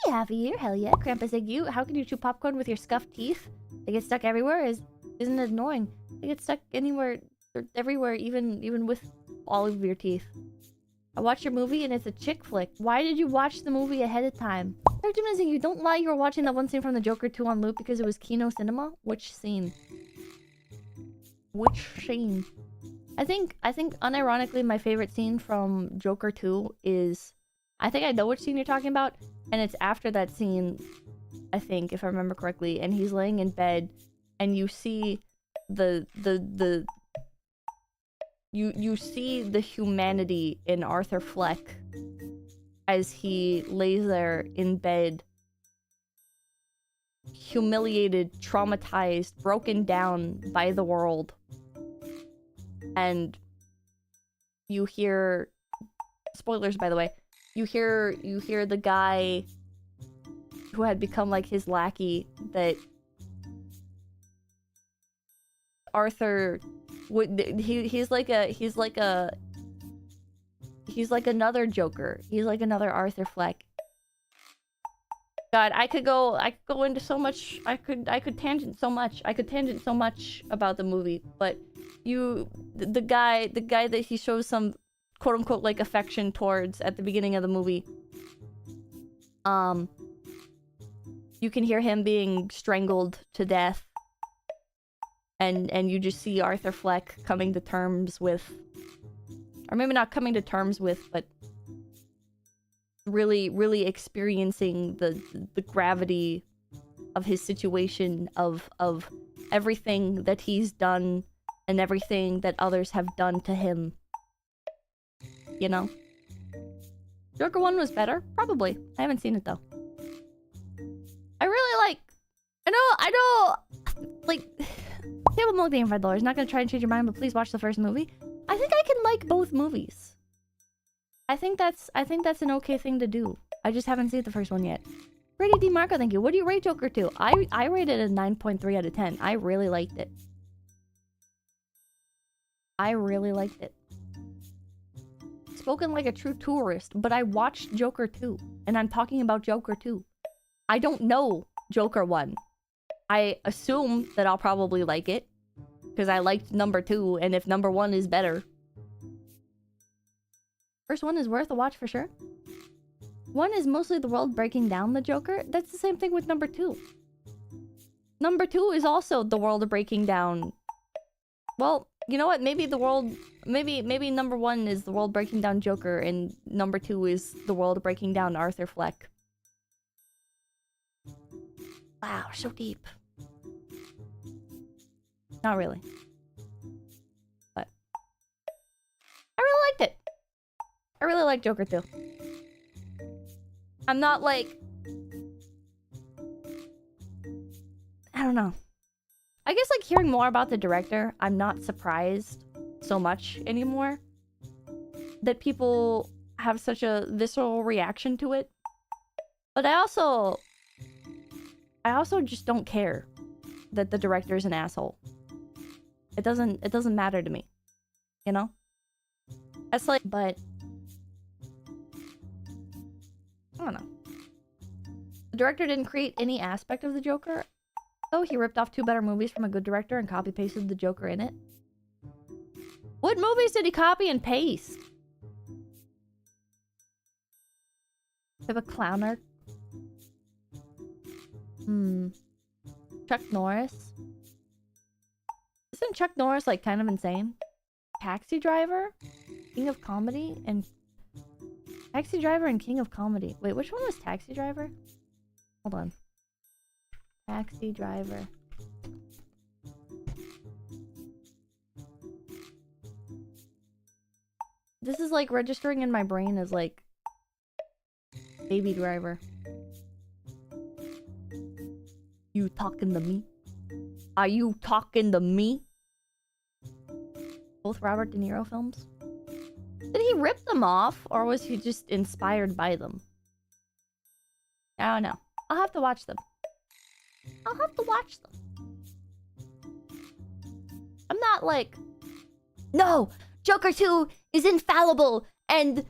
half a year. Hell yeah. Krampus egg you. How can you chew popcorn with your scuffed teeth? They get stuck everywhere. Isn't it annoying? They get stuck anywhere, or everywhere, even with all of your teeth. I watched your movie and it's a chick flick. Why did you watch the movie ahead of time? Dr. Mizzy, you don't lie. You were watching that one scene from the Joker 2 on loop because it was Kino Cinema. Which scene? Which scene? I think unironically my favorite scene from Joker 2 is... I think I know which scene you're talking about, and it's after that scene, I think, if I remember correctly, and he's laying in bed, and you see you see the humanity in Arthur Fleck as he lays there in bed, humiliated, traumatized, broken down by the world. And you hear... Spoilers, by the way. You hear the guy who had become like his lackey that Arthur would... He's like another Joker. He's like another Arthur Fleck. God, I could go into so much. I could tangent so much. I could tangent so much about the movie, but the guy that he shows some quote unquote like affection towards at the beginning of the movie. You can hear him being strangled to death. And you just see Arthur Fleck coming to terms with, or maybe not coming to terms with, but really experiencing the gravity of his situation, of everything that he's done and everything that others have done to him. You know? Joker 1 was better? Probably. I haven't seen it though. I really like... I know... Like... Table Milk Game $5. Not gonna try and change your mind, but please watch the first movie. I think I can like both movies. I think that's an okay thing to do. I just haven't seen the first one yet. Brady D. Marco, thank you. What do you rate Joker 2? I rated it a 9.3 out of 10. I really liked it. I really liked it. Spoken like a true tourist, but I watched Joker 2. And I'm talking about Joker 2. I don't know Joker 1. I assume that I'll probably like it. Because I liked number 2, and if number 1 is better. First one is worth a watch for sure. 1 is mostly the world breaking down the Joker. That's the same thing with number 2. Number 2 is also the world breaking down. Well, you know what? Maybe the world... Maybe number 1 is the world breaking down Joker, and number 2 is the world breaking down Arthur Fleck. Wow, so deep. Not really. But... I really liked it. I really like Joker 2. I'm not like... I don't know. I guess like hearing more about the director, I'm not surprised so much anymore that people have such a visceral reaction to it. But I also just don't care that the director is an asshole. It doesn't matter to me. You know? That's like, but I don't know. The director didn't create any aspect of the Joker. Oh, he ripped off 2 better movies from a good director and copy-pasted the Joker in it. What movies did he copy and paste? Have a clowner. Chuck Norris. Isn't Chuck Norris like kind of insane? Taxi Driver? King of Comedy? And... Taxi Driver and King of Comedy. Wait, which one was Taxi Driver? Hold on. Taxi Driver. This is like registering in my brain as like... Baby Driver. You talking to me? Are you talking to me? Both Robert De Niro films? Did he rip them off, or was he just inspired by them? I don't know. I'll have to watch them. I'll have to watch them. I'm not like... No! Joker 2 is infallible, and,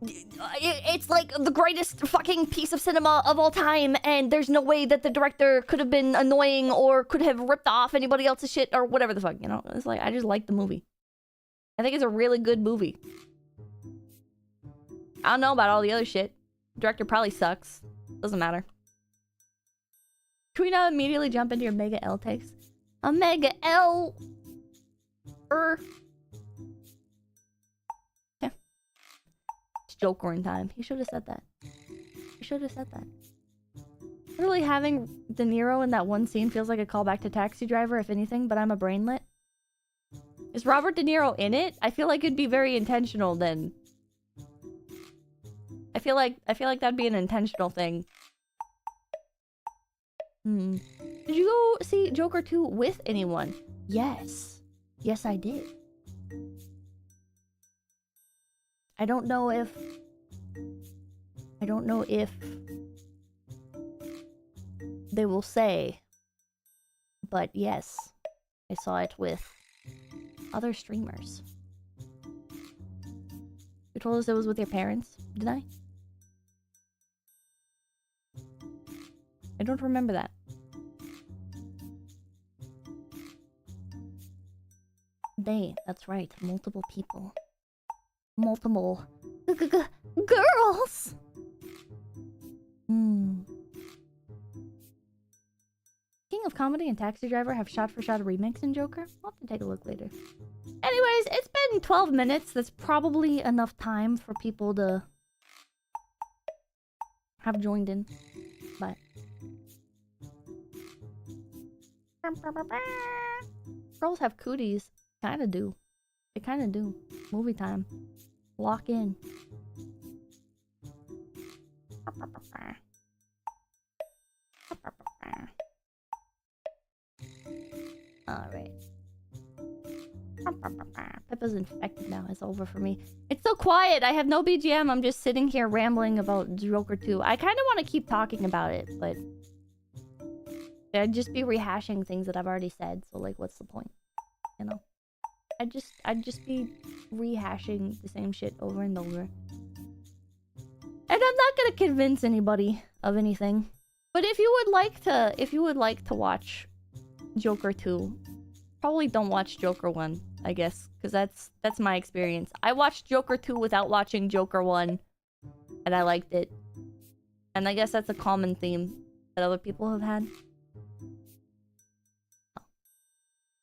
it's like the greatest fucking piece of cinema of all time, and there's no way that the director could have been annoying or could have ripped off anybody else's shit or whatever the fuck, you know? It's like, I just like the movie. I think it's a really good movie. I don't know about all the other shit. The director probably sucks. Doesn't matter. Can we now immediately jump into your Mega L takes? A Mega L... Yeah. It's Joker in time. He should have said that. He should have said that. Literally having De Niro in that one scene feels like a callback to Taxi Driver, if anything, but I'm a brainlet. Is Robert De Niro in it? I feel like it'd be very intentional then. I feel like that'd be an intentional thing. Did you go see Joker 2 with anyone? Yes. Yes, I did. I don't know if they will say, but yes, I saw it with other streamers. You told us it was with your parents, did I? I don't remember that. That's right, multiple people. Multiple girls! King of Comedy and Taxi Driver have shot-for-shot remakes in Joker? I'll have to take a look later. Anyways, it's been 12 minutes. That's probably enough time for people to have joined in. But... girls have cooties. Kinda do. They kinda do. Movie time. Lock in. Alright. Pippa's infected now. It's over for me. It's so quiet. I have no BGM. I'm just sitting here rambling about Joker 2. I kind of want to keep talking about it, but... I'd just be rehashing things that I've already said. So, like, what's the point? You know? I'd just be rehashing the same shit over and over. And I'm not gonna convince anybody of anything. But if you would like to watch Joker 2, probably don't watch Joker 1, I guess, because that's my experience. I watched Joker 2 without watching Joker 1, and I liked it. And I guess that's a common theme that other people have had.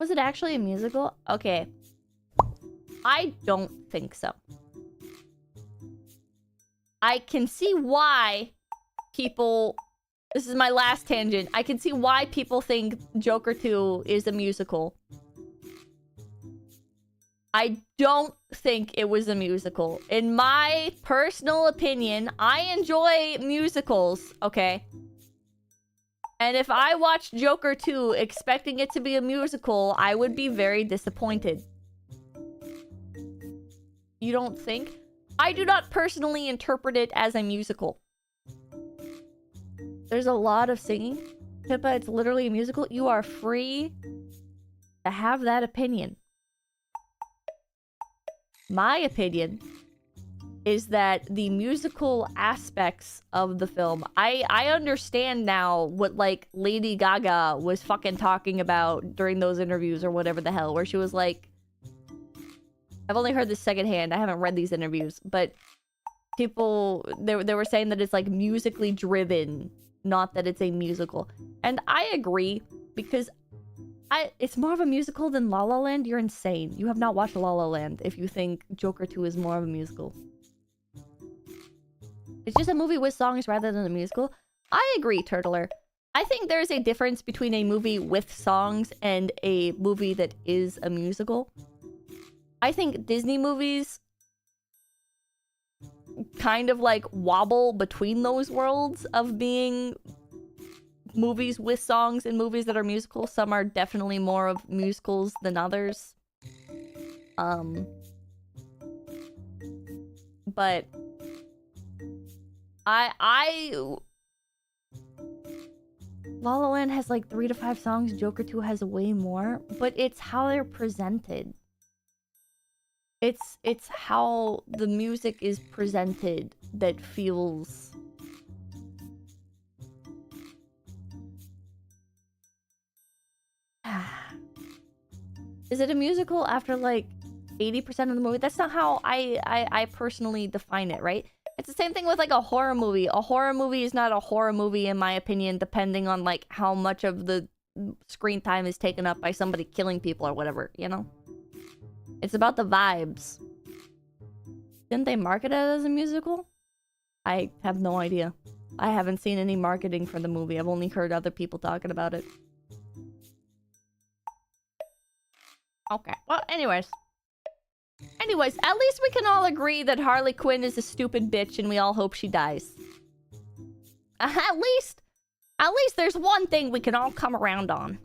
Was it actually a musical? Okay. I don't think so. I can see why people... This is my last tangent. I can see why people think Joker 2 is a musical. I don't think it was a musical. In my personal opinion, I enjoy musicals, okay? And if I watched Joker 2 expecting it to be a musical, I would be very disappointed. You don't think? I do not personally interpret it as a musical. There's a lot of singing. Pippa, it's literally a musical. You are free to have that opinion. My opinion is that the musical aspects of the film... I understand now what, like, Lady Gaga was fucking talking about during those interviews or whatever the hell, where she was like... I've only heard this secondhand. I haven't read these interviews, but people... They were saying that it's, like, musically driven, not that it's a musical. And I agree, because... It's more of a musical than La La Land. You're insane. You have not watched La La Land if you think Joker 2 is more of a musical. It's just a movie with songs rather than a musical. I agree, Turtler. I think there's a difference between a movie with songs and a movie that is a musical. I think Disney movies kind of like wobble between those worlds of being movies with songs and movies that are musicals. Some are definitely more of musicals than others. But La La Land has like 3 to 5 songs. Joker 2 has way more, but it's how they're presented. It's how the music is presented that feels... Is it a musical after like 80% of the movie? That's not how I personally define it, right? It's the same thing with like a horror movie. A horror movie is not a horror movie in my opinion, depending on like how much of the screen time is taken up by somebody killing people or whatever, you know? It's about the vibes. Didn't they market it as a musical? I have no idea. I haven't seen any marketing for the movie. I've only heard other people talking about it. Okay, well, anyways. Anyways, at least we can all agree that Harley Quinn is a stupid bitch and we all hope she dies. At least there's one thing we can all come around on.